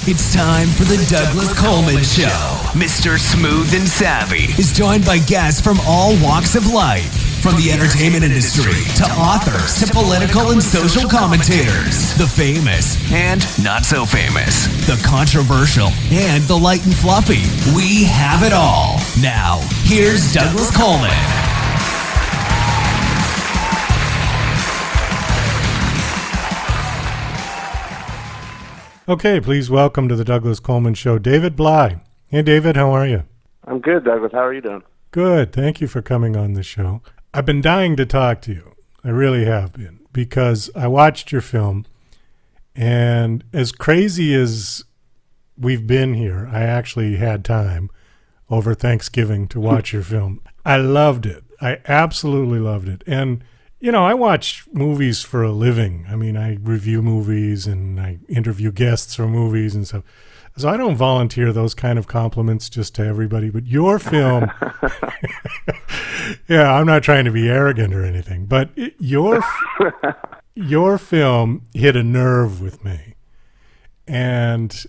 It's time for the Douglas Coleman Show. Mr. Smooth and Savvy is joined by guests from all walks of life, from the entertainment industry to authors to political and social commentators, the famous and not so famous, the controversial and the light and fluffy. We have it all. Now, here's Douglas Coleman. Okay, please welcome to the Douglas Coleman Show, David Bly. Hey, David, how are you? I'm good, Douglas. How are you doing? Good. Thank you for coming on the show. I've been dying to talk to you. I really have been, because I watched your film, and as crazy as we've been here, I actually had time over Thanksgiving to watch your film. I loved it. I absolutely loved it. And you know, I watch movies for a living. I mean, I review movies and I interview guests for movies and stuff. So I don't volunteer those kind of compliments just to everybody. But your film, yeah, I'm not trying to be arrogant or anything, but your film hit a nerve with me. And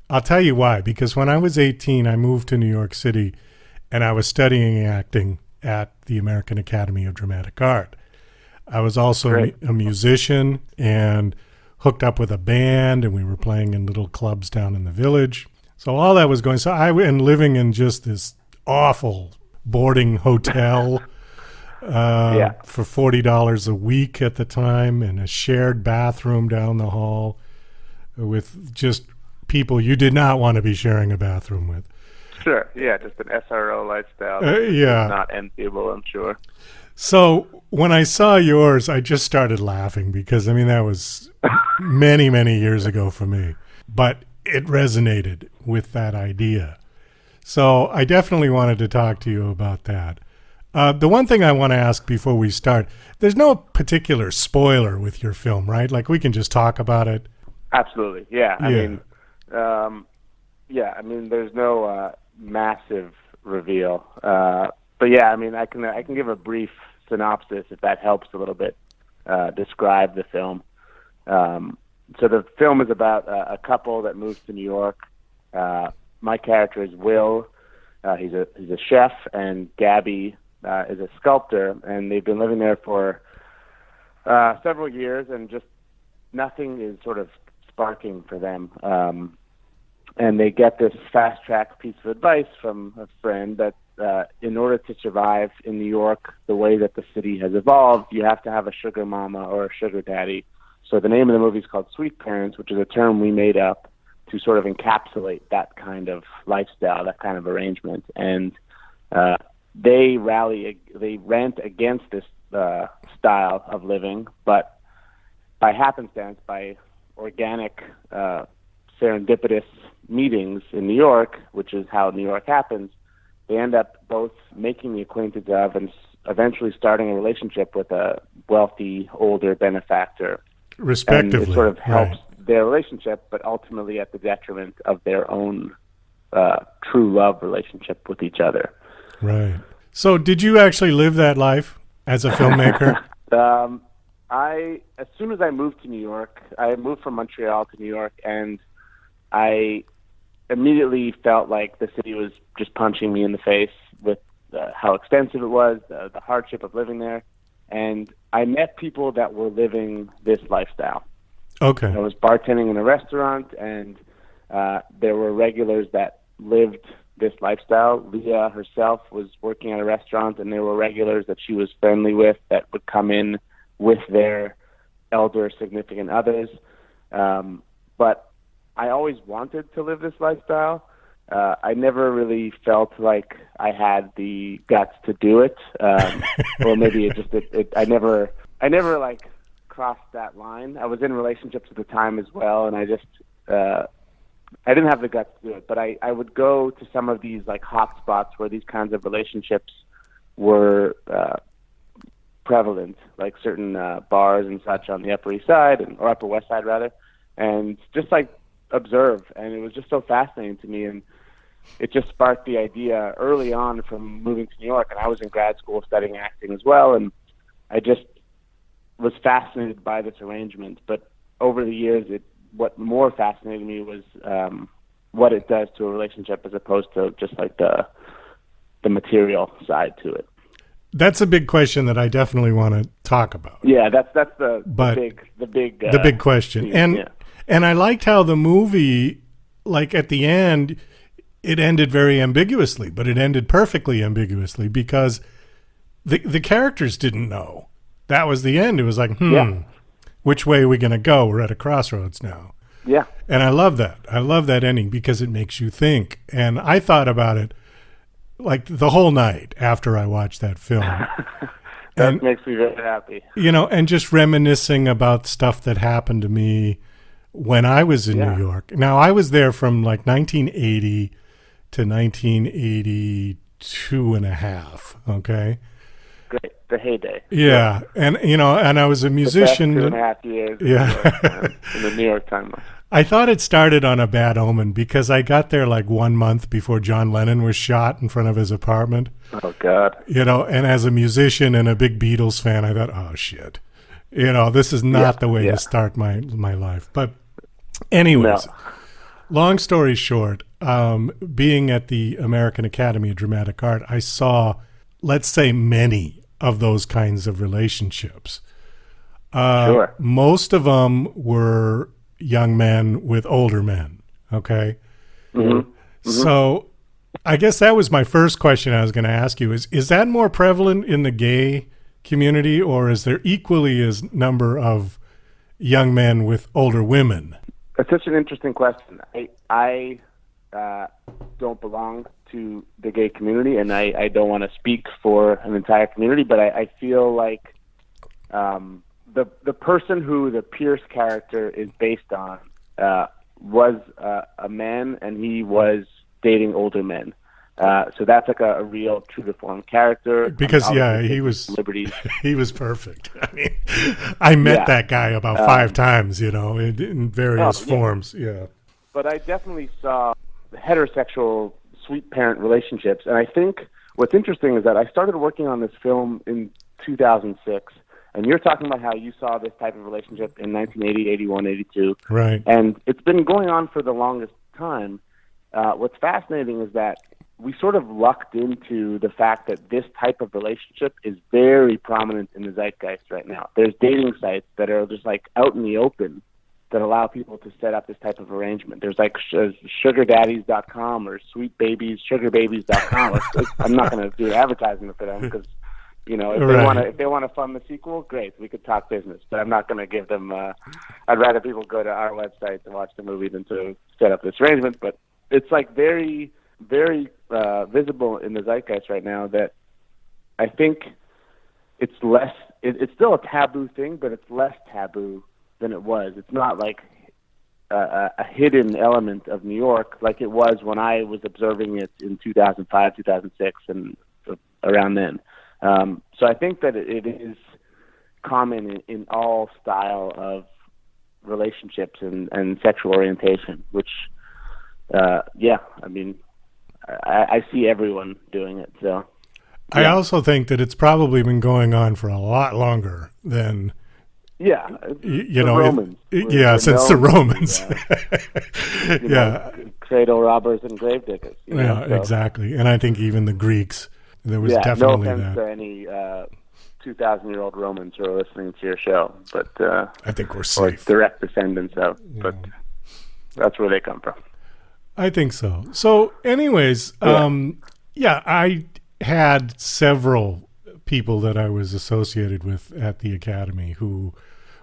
I'll tell you why. Because when I was 18, I moved to New York City and I was studying acting at the American Academy of Dramatic Art. I was also a musician and hooked up with a band, and we were playing in little clubs down in the village. So all that was going. So and living in just this awful boarding hotel for $40 a week at the time, and a shared bathroom down the hall with just people you did not want to be sharing a bathroom with. Sure, yeah, just an SRO lifestyle. Not enviable, I'm sure. So when I saw yours, I just started laughing because, I mean, that was many, many years ago for me. But it resonated with that idea. So I definitely wanted to talk to you about that. The one thing I want to ask before we start, there's no particular spoiler with your film, right? Like, we can just talk about it. Absolutely, yeah. I mean, there's no massive reveal. But yeah, I mean, I can give a brief synopsis if that helps a little bit describe the film. So the film is about a couple that moves to New York. My character is Will. He's a chef, and Gabby is a sculptor, and they've been living there for several years, and just nothing is sort of sparking for them. And they get this fast-track piece of advice from a friend that in order to survive in New York the way that the city has evolved, you have to have a sugar mama or a sugar daddy. So the name of the movie is called Sweet Parents, which is a term we made up to sort of encapsulate that kind of lifestyle, that kind of arrangement. And they rant against this style of living, but by happenstance, by organic, serendipitous meetings in New York, which is how New York happens, they end up both making the acquaintance of and eventually starting a relationship with a wealthy, older benefactor. Respectively. And it sort of helps their relationship, but ultimately at the detriment of their own true love relationship with each other. Right. So did you actually live that life as a filmmaker? As soon as I moved to New York, I moved from Montreal to New York, and I immediately felt like the city was just punching me in the face with how expensive it was, the hardship of living there. And I met people that were living this lifestyle. Okay. I was bartending in a restaurant, and there were regulars that lived this lifestyle. Leah herself was working at a restaurant, and there were regulars that she was friendly with that would come in with their elder significant others. But I always wanted to live this lifestyle. I never really felt like I had the guts to do it, or maybe I never like crossed that line. I was in relationships at the time as well, and I didn't have the guts to do it. But I would go to some of these like hot spots where these kinds of relationships were prevalent, like certain bars and such on the Upper East Side or Upper West Side rather, and just like observe. And it was just so fascinating to me, and it just sparked the idea early on from moving to New York. And I was in grad school studying acting as well, and I just was fascinated by this arrangement. But over the years, what more fascinated me was what it does to a relationship as opposed to just like the material side to it. That's a big question that I definitely want to talk about. Yeah, that's the big question. Theme, and I liked how the movie, like at the end, it ended very ambiguously, but it ended perfectly ambiguously because the characters didn't know. That was the end. It was like, which way are we going to go? We're at a crossroads now. Yeah. And I love that. I love that ending because it makes you think. And I thought about it like the whole night after I watched that film. That makes me very happy. You know, and just reminiscing about stuff that happened to me when I was in New York. Now, I was there from like 1980 to 1982 and a half, okay? Great. The heyday. Yeah. And, you know, and I was a musician. The best 2.5 years in the New York Times. I thought it started on a bad omen because I got there like 1 month before John Lennon was shot in front of his apartment. Oh, God. You know, and as a musician and a big Beatles fan, I thought, oh, shit. You know, this is not the way to start my life. But anyways, long story short, being at the American Academy of Dramatic Art, I saw, let's say, many of those kinds of relationships. Sure. Most of them were young men with older men, okay? Mm-hmm. Mm-hmm. So I guess that was my first question I was going to ask you is that more prevalent in the gay community, or is there equally as number of young men with older women? That's such an interesting question. I don't belong to the gay community, and I don't want to speak for an entire community, but I feel like the person who the Pierce character is based on was a man, and he was dating older men. So that's like a real true to form character. Because he was liberties. He was perfect. I mean, I met that guy about 5 times, you know, in various forms. Yeah. But I definitely saw heterosexual sweet parent relationships, and I think what's interesting is that I started working on this film in 2006, and you're talking about how you saw this type of relationship in 1980, 81, 82. Right. And it's been going on for the longest time. What's fascinating is that we sort of lucked into the fact that this type of relationship is very prominent in the zeitgeist right now. There's dating sites that are just like out in the open that allow people to set up this type of arrangement. There's like sugardaddies.com or sweetbabies.sugarbabies.com. I'm not going to do advertising for them because, you know, if they want to fund the sequel, great, we could talk business. But I'm not going to give them. I'd rather people go to our website to watch the movie than to set up this arrangement. But it's like very, very visible in the zeitgeist right now that I think it's less. It's still a taboo thing, but it's less taboo than it was. It's not like a hidden element of New York like it was when I was observing it in 2005, 2006, and around then. So I think that it is common in all style of relationships and sexual orientation, which, I mean, I see everyone doing it. So I also think that it's probably been going on for a lot longer than the Romans. Since the Romans. Cradle robbers and grave diggers. Exactly. And I think even the Greeks, there was definitely no offense to any 2,000-year-old Romans who are listening to your show, but I think we're safe. Or direct descendants of, but that's where they come from. I think so. So, anyways, I had several people that I was associated with at the Academy who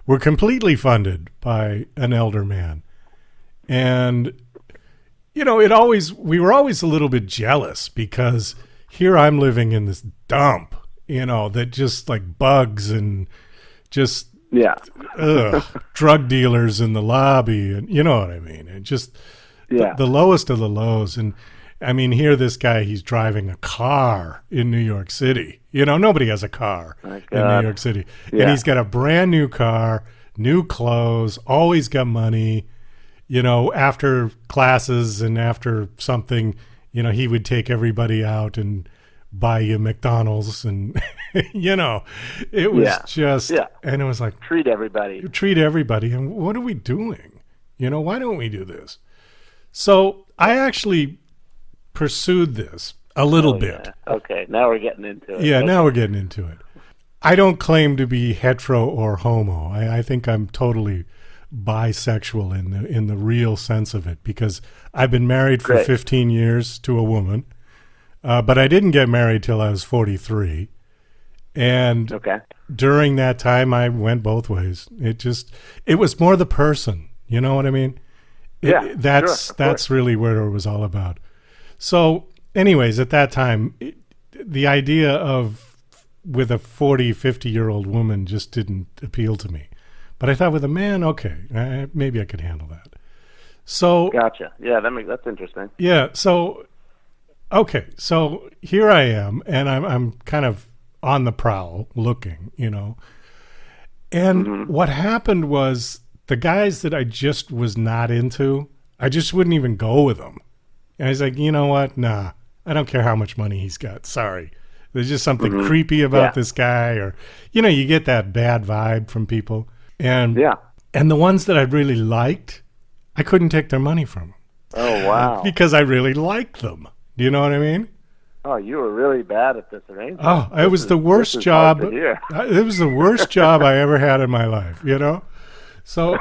were completely funded by an elder man. And, you know, we were always a little bit jealous because here I'm living in this dump, you know, that just like bugs and just drug dealers in the lobby, and you know what I mean? And just the lowest of the lows. And I mean, here this guy, he's driving a car in New York City. You know, nobody has a car in New York City. Yeah. And he's got a brand new car, new clothes, always got money. You know, after classes and after something, you know, he would take everybody out and buy you McDonald's, and you know, it was just, and it was like treat everybody. And what are we doing? Why don't we do this? So I actually pursued this a little bit. Yeah. Okay, now we're getting into it. Yeah, Okay. now we're getting into it. I don't claim to be hetero or homo. I think I'm totally bisexual in the real sense of it, because I've been married for Great. 15 years to a woman, but I didn't get married till I was 43. And Okay. during that time, I went both ways. It was more the person. You know what I mean? Yeah, That's sure, of that's course. really what it was all about. So, anyways, at that time, the idea of with a 40, 50-year-old woman just didn't appeal to me. But I thought with a man, okay, maybe I could handle that. So, Gotcha. Yeah, that's interesting. yeah, so okay, so here I am, and I'm kind of on the prowl, looking, And what happened was the guys that I just was not into, I just wouldn't even go with them. And I was like, you know what? Nah, I don't care how much money he's got. Sorry. There's just something creepy about this guy, or, you get that bad vibe from people. And and the ones that I really liked, I couldn't take their money from them. Oh, wow. Because I really liked them. Do you know what I mean? Oh, you were really bad at this arrangement. Oh, it was the worst this is job. hard to hear. It was the worst job I ever had in my life, So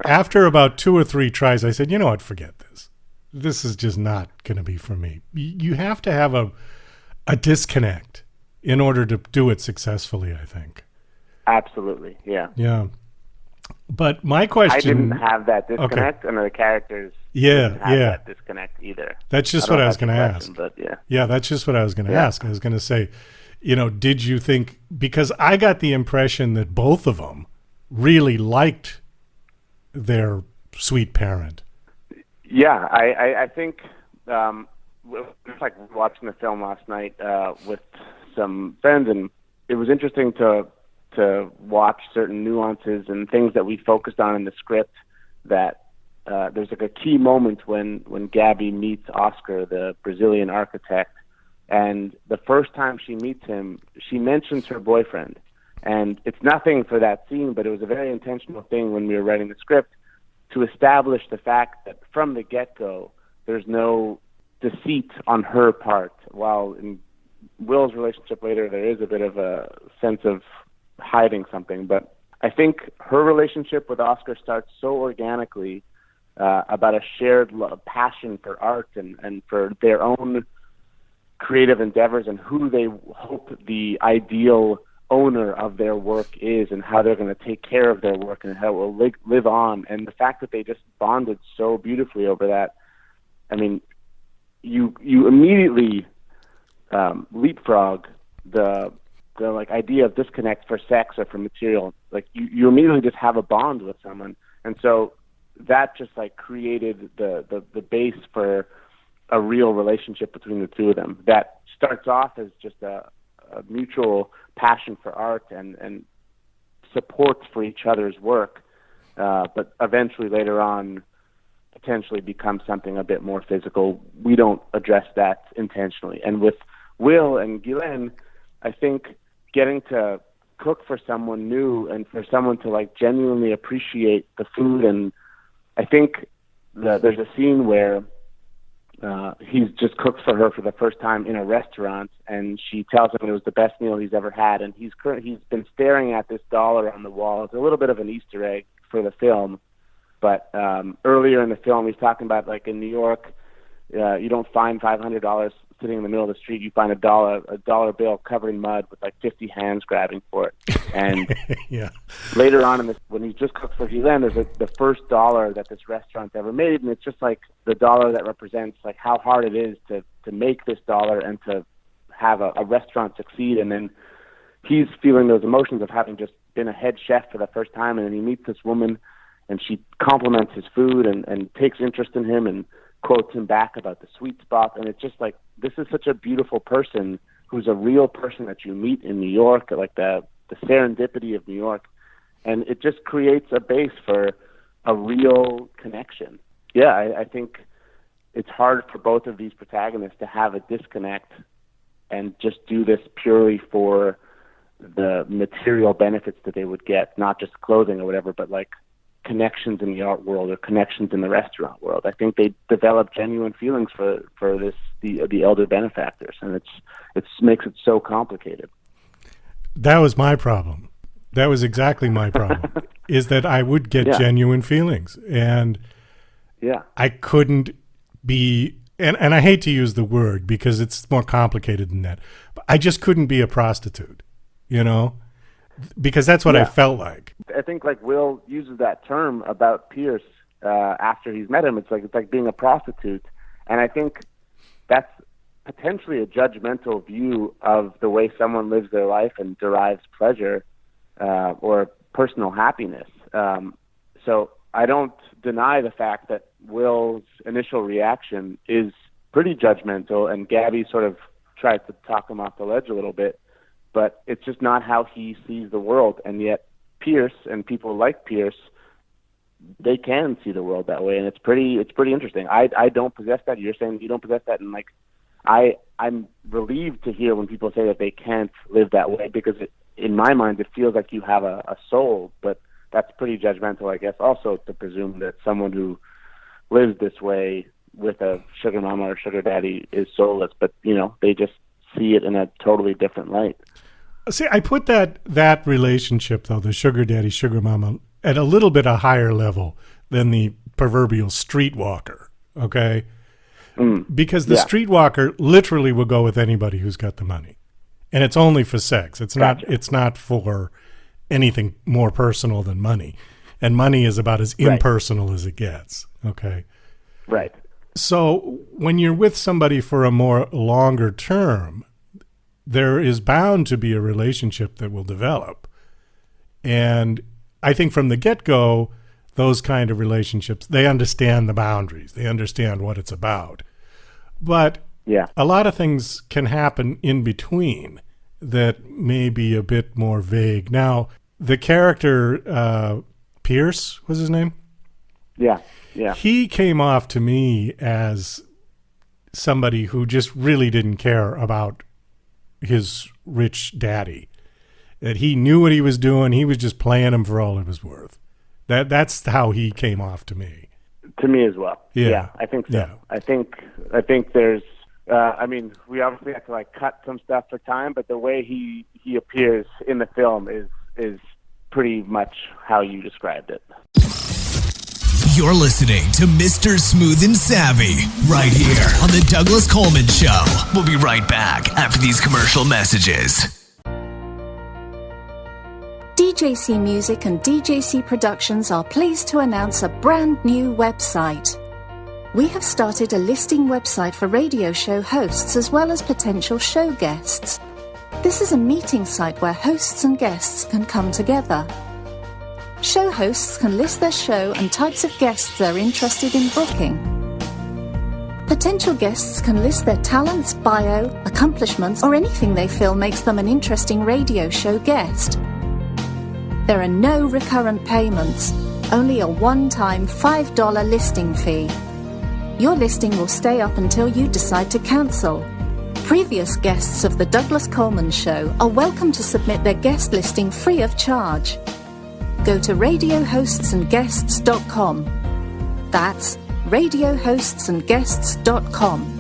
after about 2 or 3 tries, I said, you know what, forget this. This is just not going to be for me. You have to have a disconnect in order to do it successfully, I think. Absolutely, yeah. Yeah. But my question... I didn't have that disconnect, and the characters didn't have that disconnect either. That's just what I was going to ask. But yeah. Yeah, that's just what I was going to ask. I was going to say, did you think... Because I got the impression that both of them really liked their sweet parent. Yeah, I think just like watching the film last night with some friends, and it was interesting to watch certain nuances and things that we focused on in the script. That there's like a key moment when Gabby meets Oscar, the Brazilian architect, and the first time she meets him, she mentions her boyfriend, and it's nothing for that scene, but it was a very intentional thing when we were writing the script to establish the fact that from the get-go, there's no deceit on her part. While in Will's relationship later, there is a bit of a sense of hiding something. But I think her relationship with Oscar starts so organically about a shared passion for art and for their own creative endeavors and who they hope the ideal owner of their work is and how they're going to take care of their work and how it will live on. And the fact that they just bonded so beautifully over that, I mean, you immediately leapfrog the like idea of disconnect for sex or for material. Like you immediately just have a bond with someone. And so that just like created the base for a real relationship between the two of them that starts off as just a mutual passion for art and support for each other's work, but eventually later on potentially becomes something a bit more physical. We don't address that intentionally. And with Will and Guylaine, I think getting to cook for someone new and for someone to like genuinely appreciate the food, and I think there's a scene where he's just cooked for her for the first time in a restaurant, and she tells him it was the best meal he's ever had, and he's been staring at this dollar on the wall. It's a little bit of an Easter egg for the film, but earlier in the film he's talking about like in New York, you don't find $500 sitting in the middle of the street. You find a dollar bill covered in mud with like 50 hands grabbing for it. And later on in this, when he just cooks for Guylaine, there's the first dollar that this restaurant's ever made, and it's just like the dollar that represents like how hard it is to make this dollar and to have a restaurant succeed. And then he's feeling those emotions of having just been a head chef for the first time, and then he meets this woman, and she compliments his food and takes interest in him and quotes him back about the sweet spot. And it's just like, this is such a beautiful person who's a real person that you meet in New York, like the serendipity of New York. And it just creates a base for a real connection. Yeah, I think it's hard for both of these protagonists to have a disconnect and just do this purely for the material benefits that they would get, not just clothing or whatever, but like connections in the art world or connections in the restaurant world. I think they develop genuine feelings for the elder benefactors, and it makes it so complicated. That was my problem. That was exactly my problem, is that I would get genuine feelings, and I couldn't be, and I hate to use the word because it's more complicated than that, but I just couldn't be a prostitute, you know, because that's what I felt like. I think like Will uses that term about Pierce after he's met him. It's like being a prostitute, and I think that's potentially a judgmental view of the way someone lives their life and derives pleasure or personal happiness. So I don't deny the fact that Will's initial reaction is pretty judgmental, and Gabby sort of tries to talk him off the ledge a little bit, but it's just not how he sees the world. And yet Pierce and people like Pierce, they can see the world that way, and it's pretty interesting. I don't possess that. You're saying you don't possess that, and like I'm relieved to hear when people say that they can't live that way, because in my mind it feels like you have a soul, but that's pretty judgmental, I guess, also to presume that someone who lives this way with a sugar mama or sugar daddy is soulless. But, you know, they just see it in a totally different light. See, I put that relationship, though, the sugar daddy, sugar mama, at a little bit a higher level than the proverbial streetwalker, okay? Because the streetwalker literally will go with anybody who's got the money. And it's only for sex. It's not for anything more personal than money. And money is about as impersonal as it gets, okay? Right. So when you're with somebody for a more longer term, there is bound to be a relationship that will develop. And I think from the get-go, those kind of relationships, they understand the boundaries. They understand what it's about. But a lot of things can happen in between that may be a bit more vague. Now, the character, Pierce was his name? Yeah. He came off to me as somebody who just really didn't care about his rich daddy. That he knew what he was doing. He was just playing him for all it was worth. That's how he came off to me. To me as well. Yeah, I think so. Yeah. I think there's. I mean, we obviously have to like cut some stuff for time, but the way he appears in the film is pretty much how you described it. You're listening to Mr. Smooth and Savvy right here on the Douglas Coleman Show. We'll be right back after these commercial messages. DJC Music and DJC Productions are pleased to announce a brand new website. We have started a listing website for radio show hosts as well as potential show guests. This is a meeting site where hosts and guests can come together. Show hosts can list their show and types of guests they're interested in booking. Potential guests can list their talents, bio, accomplishments, or anything they feel makes them an interesting radio show guest. There are no recurrent payments, only a one-time $5 listing fee. Your listing will stay up until you decide to cancel. Previous guests of The Douglas Coleman Show are welcome to submit their guest listing free of charge. Go to radiohostsandguests.com. That's radiohostsandguests.com.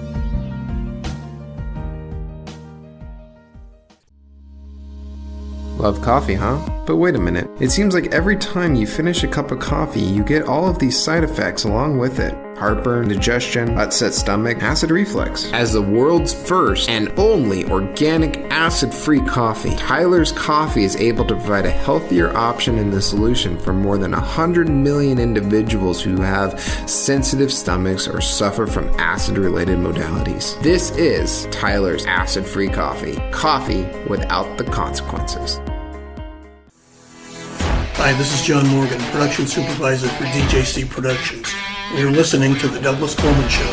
Love coffee, huh? But wait a minute. It seems like every time you finish a cup of coffee, you get all of these side effects along with it. Heartburn, indigestion, upset stomach, acid reflux. As the world's first and only organic acid-free coffee, Tyler's Coffee is able to provide a healthier option in the solution for more than 100 million individuals who have sensitive stomachs or suffer from acid-related modalities. This is Tyler's acid-free coffee. Coffee without the consequences. Hi, this is John Morgan, production supervisor for DJC Productions. You're listening to The Douglas Coleman Show.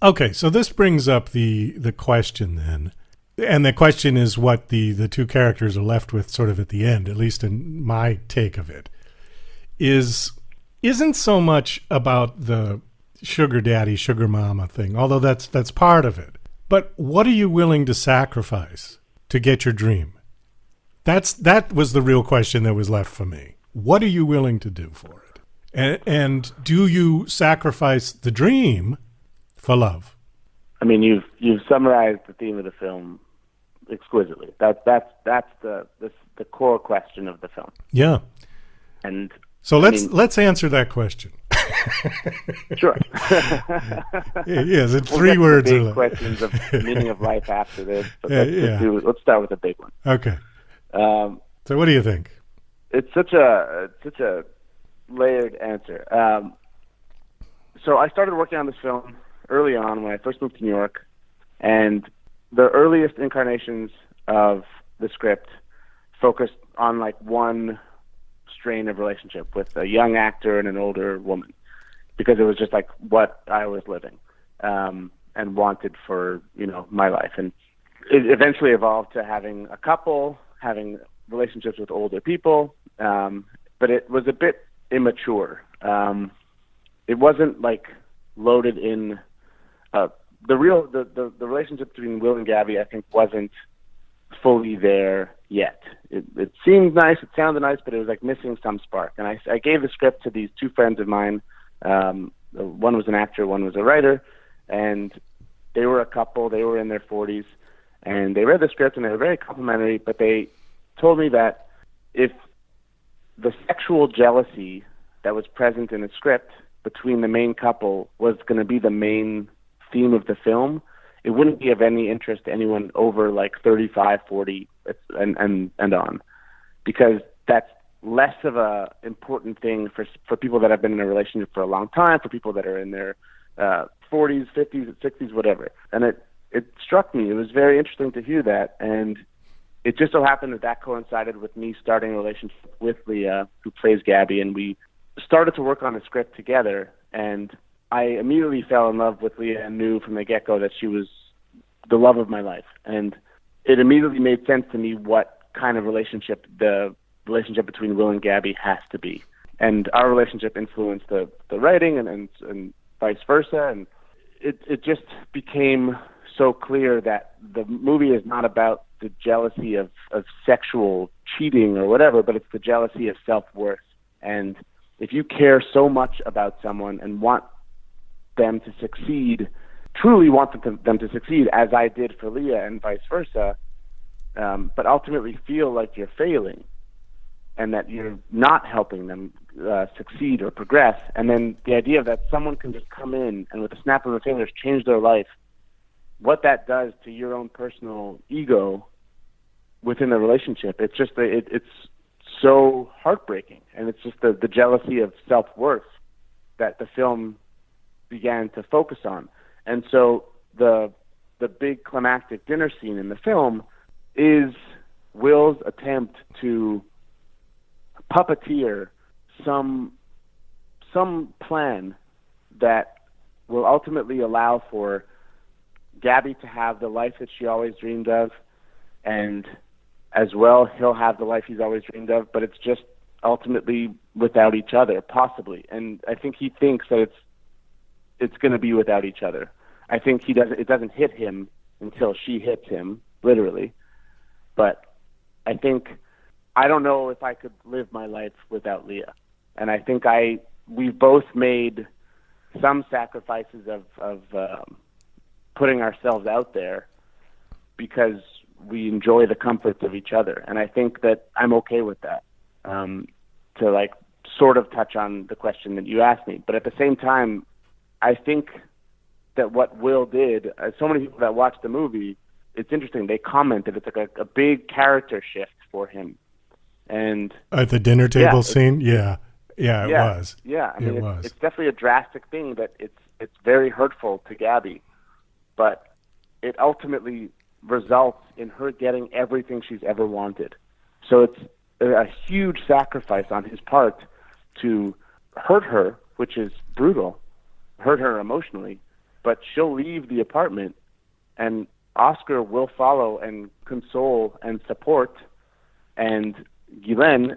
Okay, so this brings up the question then. And the question is what the two characters are left with sort of at the end, at least in my take of it, isn't so much about the sugar daddy, sugar mama thing, although that's part of it. But what are you willing to sacrifice to get your dream? That was the real question that was left for me. What are you willing to do for it? And do you sacrifice the dream for love? I mean, you've summarized the theme of the film exquisitely. That's the core question of the film. Yeah. And so let's answer that question. Sure. Yes, it's we'll 3 words. The big questions of meaning of life after this. But let's start with the big one. Okay. So what do you think? It's such a layered answer. So I started working on this film early on when I first moved to New York, and the earliest incarnations of the script focused on like one strain of relationship with a young actor and an older woman, because it was just like what I was living and wanted for my life. And it eventually evolved to having a couple, having relationships with older people, but it was a bit immature. It wasn't like loaded in. The relationship between Will and Gabby, I think, wasn't fully there yet. It seemed nice, it sounded nice, but it was like missing some spark. And I gave the script to these 2 friends of mine. One was an actor, one was a writer, and they were a couple. They were in their 40s, and they read the script, and they were very complimentary, but they told me that if the sexual jealousy that was present in the script between the main couple was going to be the main theme of the film, it wouldn't be of any interest to anyone over like 35, 40 and on, because that's less of a important thing for people that have been in a relationship for a long time, for people that are in their 40s, 50s, 60s, whatever. And it struck me. It was very interesting to hear that, and it just so happened that coincided with me starting a relationship with Leah, who plays Gabby, and we started to work on the script together, and I immediately fell in love with Leah and knew from the get-go that she was the love of my life. And it immediately made sense to me what kind of relationship the relationship between Will and Gabby has to be. And our relationship influenced the writing and vice versa. And it just became so clear that the movie is not about the jealousy of sexual cheating or whatever, but it's the jealousy of self-worth. And if you care so much about someone and want them to succeed, truly want them to succeed, as I did for Leah and vice versa, but ultimately feel like you're failing and that you're not helping them succeed or progress, and then the idea that someone can just come in and with a snap of the fingers change their life, what that does to your own personal ego within the relationship, it's just it's so heartbreaking. And it's just the jealousy of self-worth that the film began to focus on. And so the big climactic dinner scene in the film is Will's attempt to puppeteer some plan that will ultimately allow for Gabby to have the life that she always dreamed of, and as well he'll have the life he's always dreamed of, but it's just ultimately without each other, possibly. And I think he thinks that it's going to be without each other. I think it doesn't hit him until she hits him, literally. But I don't know if I could live my life without Leah. And I think we've both made some sacrifices of putting ourselves out there because we enjoy the comforts of each other. And I think that I'm okay with that, to like sort of touch on the question that you asked me. But at the same time, I think that what Will did, so many people that watched the movie, it's interesting, they commented it's like a big character shift for him. And at the dinner table scene? Yeah, it was. Yeah, I mean, it's definitely a drastic thing that it's very hurtful to Gabby, but it ultimately results in her getting everything she's ever wanted. So it's a huge sacrifice on his part to hurt her, which is brutal, hurt her emotionally, but she'll leave the apartment and Oscar will follow and console and support. And Guylaine,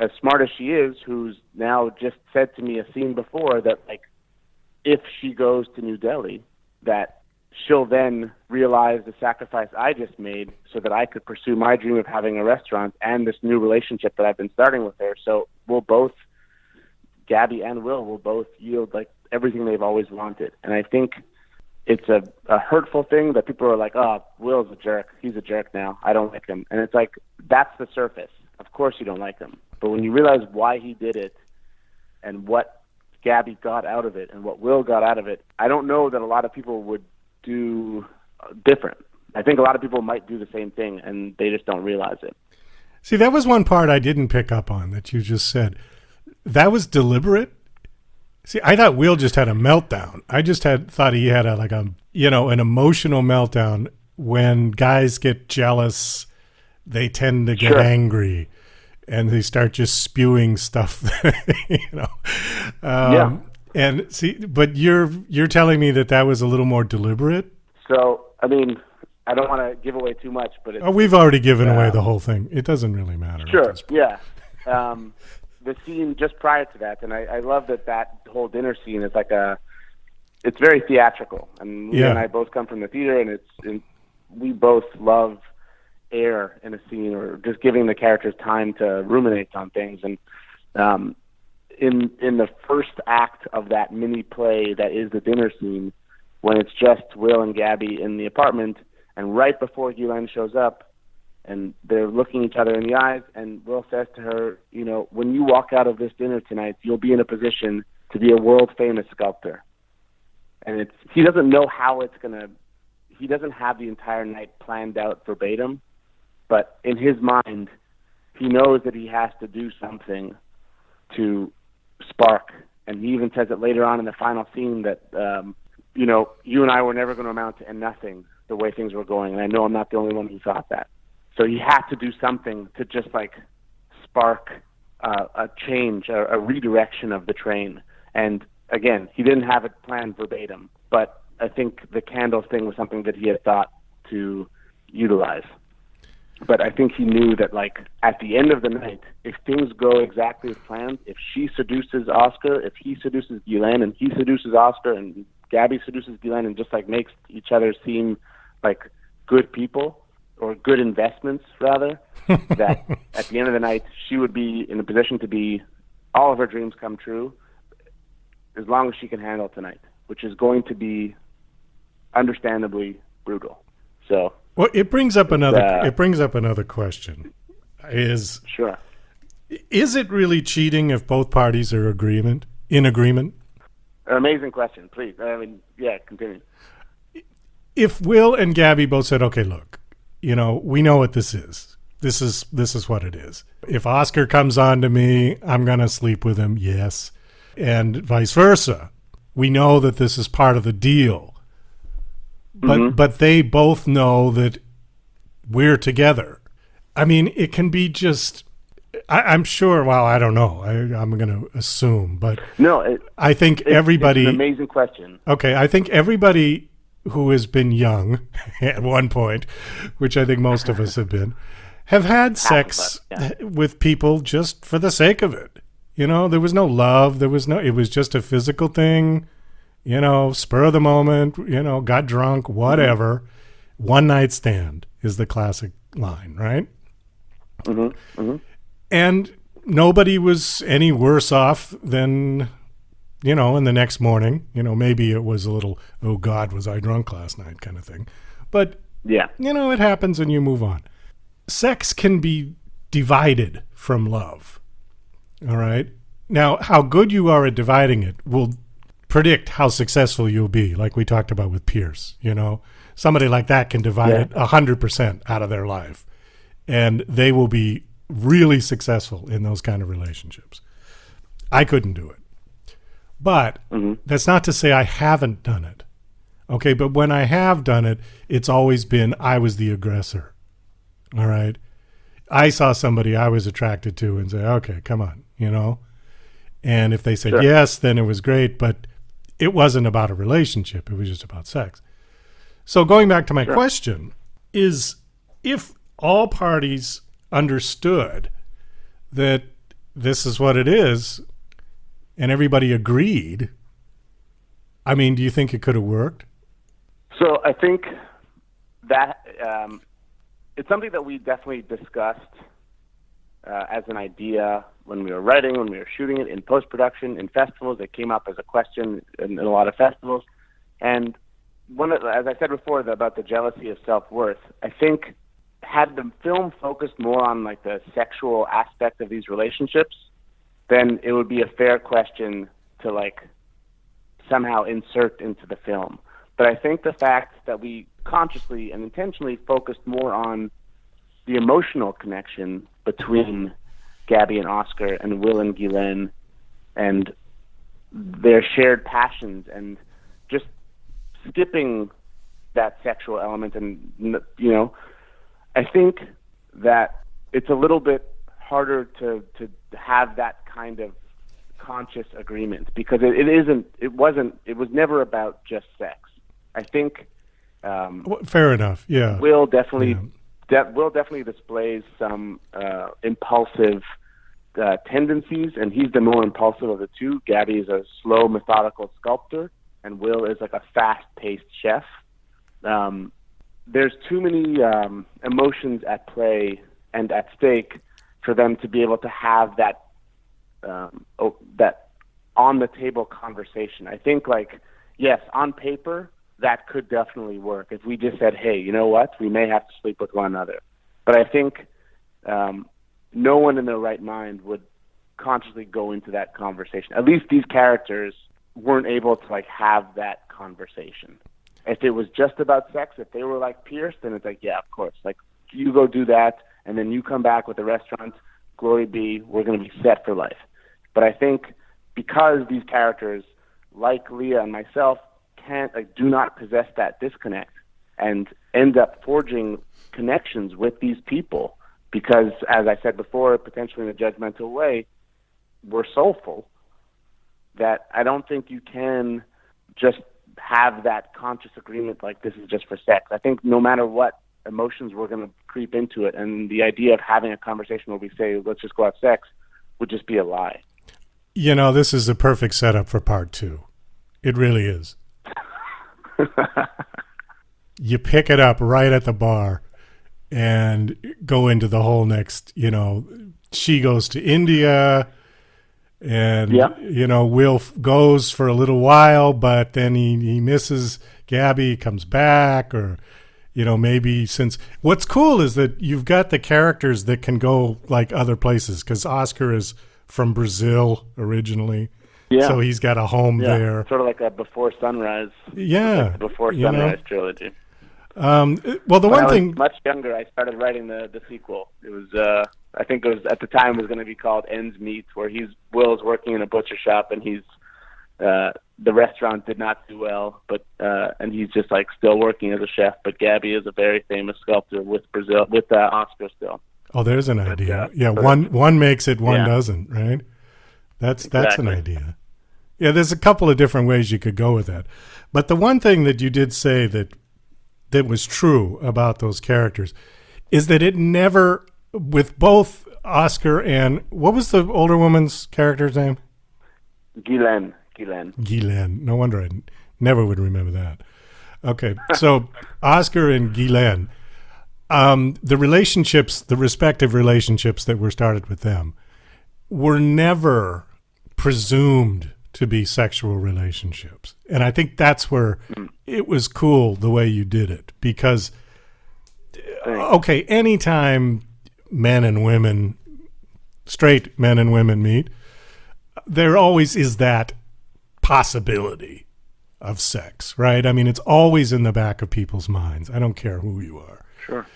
as smart as she is, who's now just said to me a scene before that, like, if she goes to New Delhi, that she'll then realize the sacrifice I just made so that I could pursue my dream of having a restaurant and this new relationship that I've been starting with her. So Gabby and Will both yield like everything they've always wanted. And I think it's a hurtful thing that people are like, oh, Will's a jerk. He's a jerk now. I don't like him. And it's like, that's the surface. Of course you don't like him. But when you realize why he did it and what Gabby got out of it and what Will got out of it, I don't know that a lot of people would do different. I think a lot of people might do the same thing and they just don't realize it. See, that was one part I didn't pick up on that you just said. That was deliberate. See, I thought Will just had a meltdown. I just thought he had an emotional meltdown. When guys get jealous, they tend to get angry, and they start just spewing stuff. And see, but you're telling me that was a little more deliberate. So, I mean, I don't want to give away too much, but we've already given away the whole thing. It doesn't really matter. Sure. Yeah. The scene just prior to that, and I love that whole dinner scene is it's very theatrical. And Leah and I both come from the theater, and we both love air in a scene, or just giving the characters time to ruminate on things. And in the first act of that mini play that is the dinner scene, when it's just Will and Gabby in the apartment, and right before Guylaine shows up, and they're looking each other in the eyes, and Will says to her, when you walk out of this dinner tonight, you'll be in a position to be a world-famous sculptor. And he doesn't know how he doesn't have the entire night planned out verbatim, but in his mind, he knows that he has to do something to spark. And he even says it later on in the final scene that, you and I were never going to amount to nothing the way things were going, and I know I'm not the only one who thought that. So he had to do something to just spark a change, a redirection of the train. And again, he didn't have it planned verbatim, but I think the candles thing was something that he had thought to utilize. But I think he knew that at the end of the night, if things go exactly as planned, if she seduces Oscar, if he seduces Guylaine, and he seduces Oscar, and Gabby seduces Guylaine, and just makes each other seem like good people, or good investments, rather, that at the end of the night, she would be in a position to be all of her dreams come true as long as she can handle tonight, which is going to be understandably brutal. So, well, it brings up another question. Is it really cheating if both parties are in agreement? An amazing question. Please. Continue. If Will and Gabby both said, okay, look, we know what this is. This is what it is. If Oscar comes on to me, I'm going to sleep with him, yes. And vice versa. We know that this is part of the deal. But they both know that we're together. I mean, it can be just, I'm sure, well, I don't know. I'm going to assume. But no, I think everybody... It's an amazing question. Okay, I think everybody who has been young at one point, which I think most of us have had sex with people just for the sake of it. There was no love. It was just a physical thing, spur of the moment, got drunk, whatever. One night stand is the classic line, right? Mm-hmm. Mm-hmm. And nobody was any worse off than... in the next morning, maybe it was a little, oh God, was I drunk last night kind of thing. But, it happens and you move on. Sex can be divided from love. All right? Now, how good you are at dividing it will predict how successful you'll be, like we talked about with Pierce, Somebody like that can divide it 100% out of their life. And they will be really successful in those kind of relationships. I couldn't do it. But that's not to say I haven't done it. Okay, but when I have done it, it's always been I was the aggressor. All right? I saw somebody I was attracted to and say, okay, come on, And if they said yes, then it was great, but it wasn't about a relationship. It was just about sex. So going back to my question is, if all parties understood that this is what it is, and everybody agreed, I mean, do you think it could have worked? So I think that it's something that we definitely discussed as an idea when we were writing, when we were shooting it, in post-production, in festivals. It came up as a question in a lot of festivals. And as I said before, about the jealousy of self-worth, I think had the film focused more on like the sexual aspect of these relationships, then it would be a fair question to like somehow insert into the film. But I think the fact that we consciously and intentionally focused more on the emotional connection between Gabby and Oscar and Will and Guylaine and their shared passions, and just skipping that sexual element, and I think that it's a little bit harder to have that kind of conscious agreement, because it was never about just sex. I think fair enough. Yeah. Will definitely displays some impulsive tendencies, and he's the more impulsive of the two. Gabby is a slow, methodical sculptor, and Will is like a fast-paced chef. There's too many emotions at play and at stake for them to be able to have that on-the-table conversation. I think, like, yes, on paper, that could definitely work if we just said, hey, you know what, we may have to sleep with one another. But I think no one in their right mind would consciously go into that conversation. At least these characters weren't able to like have that conversation. If it was just about sex, if they were like Pierce, then it's like, yeah, of course. Like, you go do that, and then you come back with the restaurant, glory be, we're going to be set for life. But I think because these characters, like Leah and myself, do not possess that disconnect and end up forging connections with these people because, as I said before, potentially in a judgmental way, we're soulful, that I don't think you can just have that conscious agreement like this is just for sex. I think no matter what emotions we're going to creep into it, and the idea of having a conversation where we say, let's just go have sex, would just be a lie. This is a perfect setup for part 2. It really is. You pick it up right at the bar and go into the whole next, she goes to India and, Will goes for a little while, but then he misses Gabby, comes back, or, maybe since what's cool is that you've got the characters that can go like other places, because Oscar is from Brazil originally. Yeah. So he's got a home there. Sort of like a Before Sunrise. Yeah. Like Before Sunrise trilogy. Well, when I was much younger, I started writing the sequel. It was, I think it was, at the time, it was going to be called Ends Meet, where Will's working in a butcher shop, and the restaurant did not do well, but and he's just like still working as a chef. But Gabby is a very famous sculptor with Oscar still. Oh, there's an idea. One makes it, one doesn't, right? That's an idea. Yeah, there's a couple of different ways you could go with that. But the one thing that you did say that was true about those characters is that it never, with both Oscar and, what was the older woman's character's name? Guylaine. No wonder I never would remember that. Okay, so Oscar and Guylaine, the respective relationships that were started with them were never presumed to be sexual relationships. And I think that's where it was cool the way you did it, because, okay, anytime men and women, straight men and women meet, there always is that possibility of sex, right? I mean, it's always in the back of people's minds. I don't care who you are. Sure.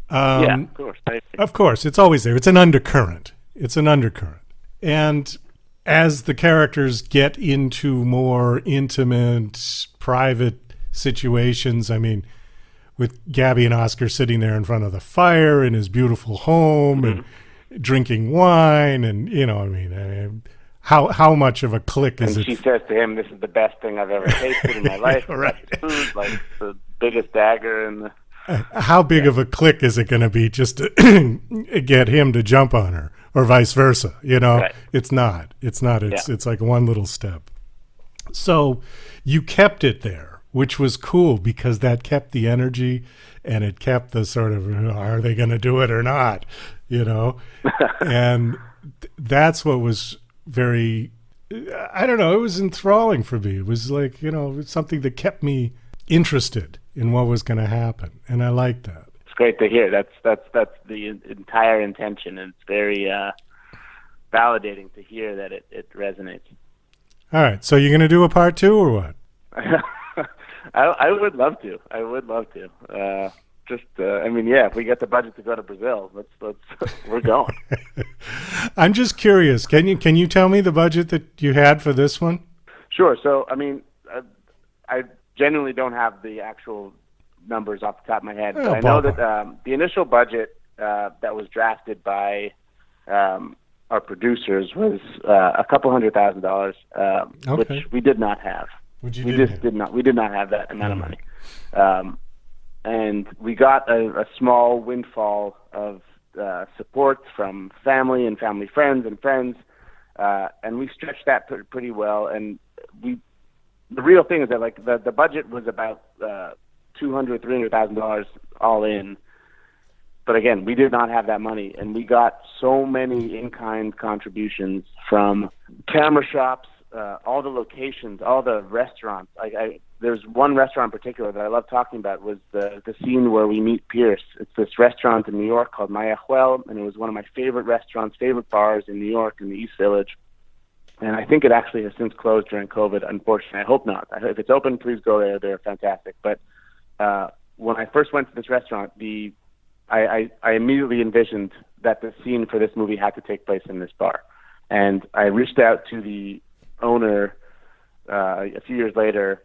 Of course. Of course, it's always there. It's an undercurrent. And as the characters get into more intimate, private situations, I mean, with Gabby and Oscar sitting there in front of the fire in his beautiful home and drinking wine, and how much of a click is it? And she says to him, "This is the best thing I've ever tasted in my life." Right. Food, like the biggest dagger in the. How big of a click is it going to be just to get him to jump on her, or vice versa? Right. It's not. It's like one little step. So you kept it there which was cool because that kept the energy and it kept the sort of, are they going to do it or not, and that's what was very, I don't know, it was enthralling for me. It was like, something that kept me interested in what was going to happen, and I liked that. It's great to hear. That's the entire intention, and it's very validating to hear that it resonates. All right, so you're going to do a part 2 or what? I would love to. If we get the budget to go to Brazil, let's we're going. I'm just curious. Can you tell me the budget that you had for this one? Sure. So, I genuinely don't have the actual numbers off the top of my head, but I know that the initial budget that was drafted by our producers was a couple $100,000, which we did not have. We did not have that amount of money. And we got a small windfall of support from family and family friends and friends, and we stretched that pretty well. And the real thing is that the budget was about $200,000-$300,000 all in. But again, we did not have that money, and we got so many in-kind contributions from camera shops, all the locations, all the restaurants. There's one restaurant in particular that I love talking about, was the scene where we meet Pierce. It's this restaurant in New York called Mayajuel, and it was one of my favorite restaurants, favorite bars in New York, in the East Village. And I think it actually has since closed during COVID, unfortunately. I hope not. If it's open, please go there. They're fantastic. But when I first went to this restaurant, I immediately envisioned that the scene for this movie had to take place in this bar. And I reached out to the owner a few years later,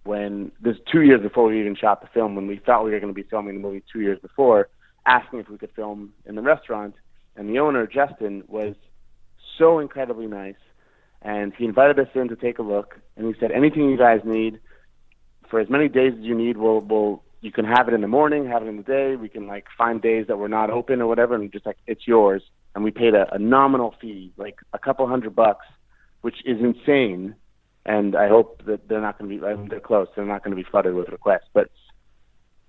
when this 2 years before we even shot the film, when we thought we were going to be filming the movie 2 years before, asking if we could film in the restaurant. And the owner, Justin, was so incredibly nice, and he invited us in to take a look, and he said, anything you guys need, for as many days as you need, you can have it in the morning, have it in the day. We can find days that we're not open or whatever, and just it's yours. And we paid a nominal fee, like a couple $100, which is insane. And I hope that they're not going to be, they're close. They're not going to be flooded with requests. But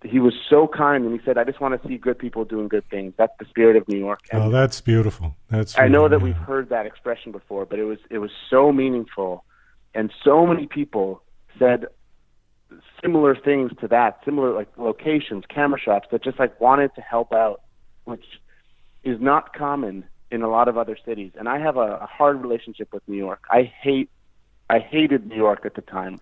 he was so kind, and he said, I just want to see good people doing good things. That's the spirit of New York. And that's beautiful. I know that we've heard that expression before, but it was so meaningful. And so many people said similar things to that, similar locations, camera shops that just wanted to help out, which is not common in a lot of other cities. And I have a hard relationship with New York. I hated New York at the time.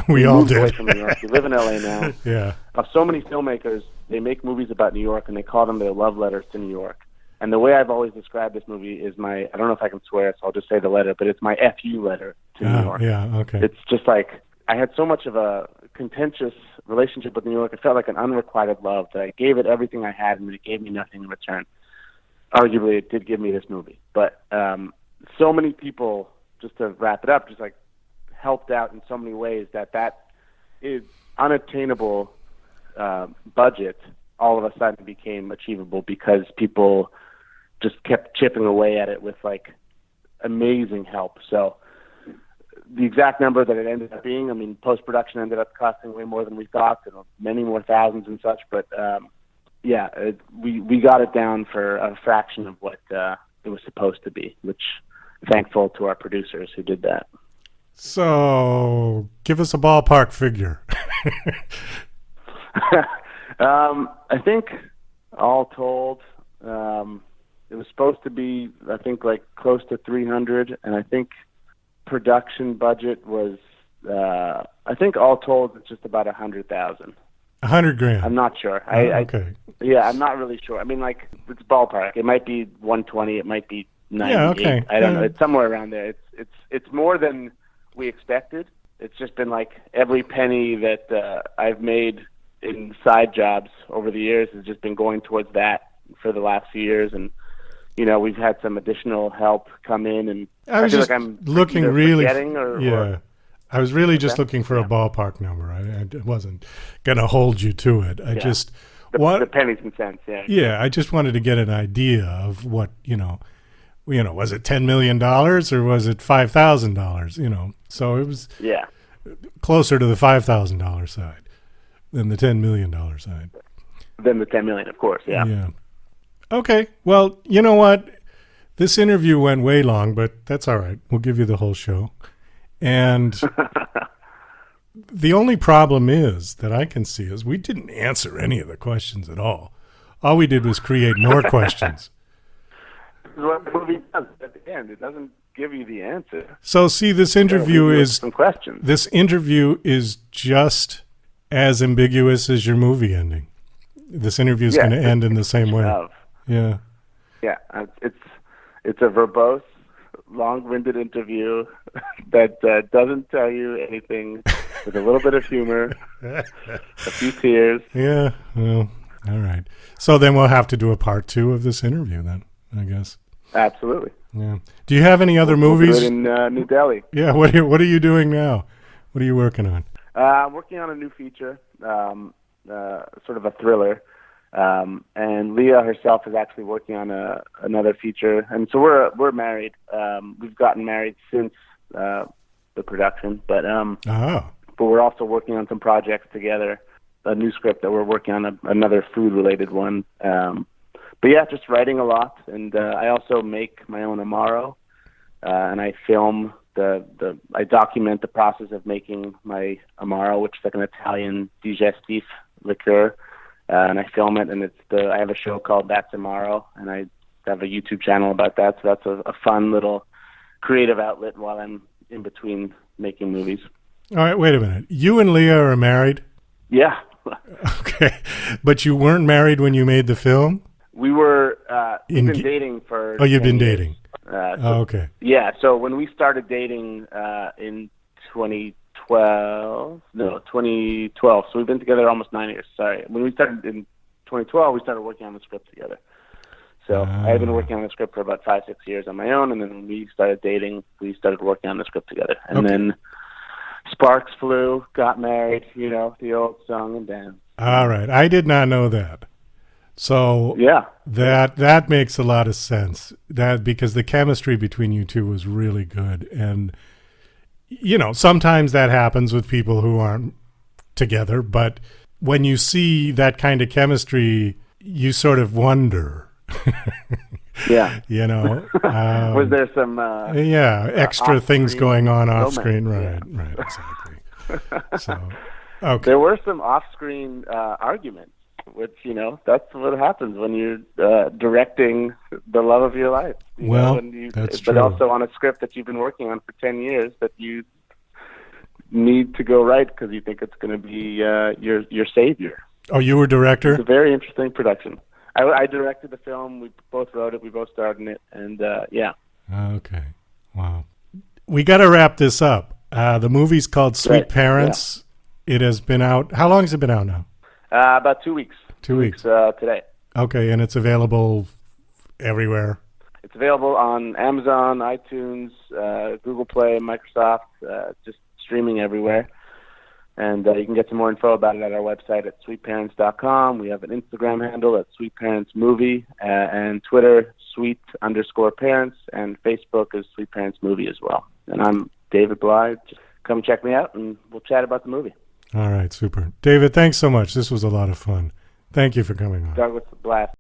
we all did. Away from New York. We live in LA now. Yeah. So many filmmakers, they make movies about New York and they call them their love letters to New York. And the way I've always described this movie is I don't know if I can swear, so I'll just say the letter, but it's my FU letter to New York. Yeah, okay. It's just I had so much of a contentious relationship with New York. It felt like an unrequited love, that I gave it everything I had and it gave me nothing in return. Arguably, it did give me this movie. But so many people, just to wrap it up, just helped out in so many ways that is unattainable budget all of a sudden became achievable because people just kept chipping away at it with amazing help. So the exact number that it ended up being, post-production ended up costing way more than we thought, and many more thousands and such, but we got it down for a fraction of what it was supposed to be, which thankful to our producers who did that. So give us a ballpark figure. I think all told, it was supposed to be, I think, close to 300, and I think production budget was, I think all told, it's just about 100,000. $100,000. I'm not sure. Okay. I'm not really sure. It's ballpark. It might be 120. It might be 98. Yeah, okay. I don't know. It's somewhere around there. It's more than we expected. It's just been every penny that I've made in side jobs over the years has just been going towards that for the last few years, and we've had some additional help come in, and I was just I'm looking really I was really just looking for a ballpark number. I wasn't going to hold you to it. I just the pennies and cents. Yeah, I just wanted to get an idea of what was it $10 million or was it $5,000? So it was. Yeah. closer to the $5,000 side than the $10 million side. Than the 10 million, of course. Yeah. Yeah. Okay. Well, you know what? This interview went way long, but that's all right. We'll give you the whole show. And the only problem is that I can see is we didn't answer any of the questions at all. All we did was create more questions. This is what the movie does at the end. It doesn't give you the answer. So see, this interview is some questions. This interview is just as ambiguous as your movie ending. This interview is going to end in the same way. Yeah. Yeah. It's a verbose, long-winded interview that doesn't tell you anything, with a little bit of humor, a few tears. Yeah. Well, all right. So then we'll have to do a part 2 of this interview then, I guess. Absolutely. Yeah. Do you have any other movies? We'll do it in New Delhi. Yeah. What are you doing now? What are you working on? I'm working on a new feature, sort of a thriller. And Leah herself is actually working on another feature, and so we're married. We've gotten married since the production, but we're also working on some projects together. A new script that we're working on, another food-related one. But yeah, just writing a lot, and I also make my own Amaro, and I film I document the process of making my Amaro, which is like an Italian digestif liqueur. And I film it, and I have a show called That's Amaro, and I have a YouTube channel about that. So that's a fun little creative outlet while I'm in between making movies. All right, wait a minute. You and Leah are married? Yeah. Okay, but you weren't married when you made the film? We've been dating for. Oh, you've been years. dating. Okay. Yeah. So when we started dating in 2012. So we've been together almost 9 years. Sorry. When we started in 2012, we started working on the script together. So I had been working on the script for about 5-6 years on my own, and then when we started dating, we started working on the script together. And then sparks flew, got married, the old song and dance. All right. I did not know that. So yeah, that makes a lot of sense. That because the chemistry between you two was really good, and sometimes that happens with people who aren't together, but when you see that kind of chemistry, you sort of wonder. Yeah. Was there some extra things going on off screen? Right, exactly. So, okay. There were some off-screen arguments, which, that's what happens when you're directing the love of your life. That's true. But also on a script that you've been working on for 10 years that you need to go right because you think it's going to be your savior. Oh, you were director? It's a very interesting production. I directed the film. We both wrote it. We both starred in it. And, yeah. Okay. Wow. We got to wrap this up. The movie's called Sweet Parents. Yeah. It has been out. How long has it been out now? About 2 weeks. 2 weeks. Today. Okay, and it's available everywhere? It's available on Amazon, iTunes, Google Play, Microsoft, just streaming everywhere. And you can get some more info about it at our website at sweetparents.com. We have an Instagram handle at sweetparentsmovie, and Twitter, sweet_parents, and Facebook is Sweet Parents Movie as well. And I'm David Blythe. Just come check me out, and we'll chat about the movie. All right, super. David, thanks so much. This was a lot of fun. Thank you for coming on. Douglas, blast.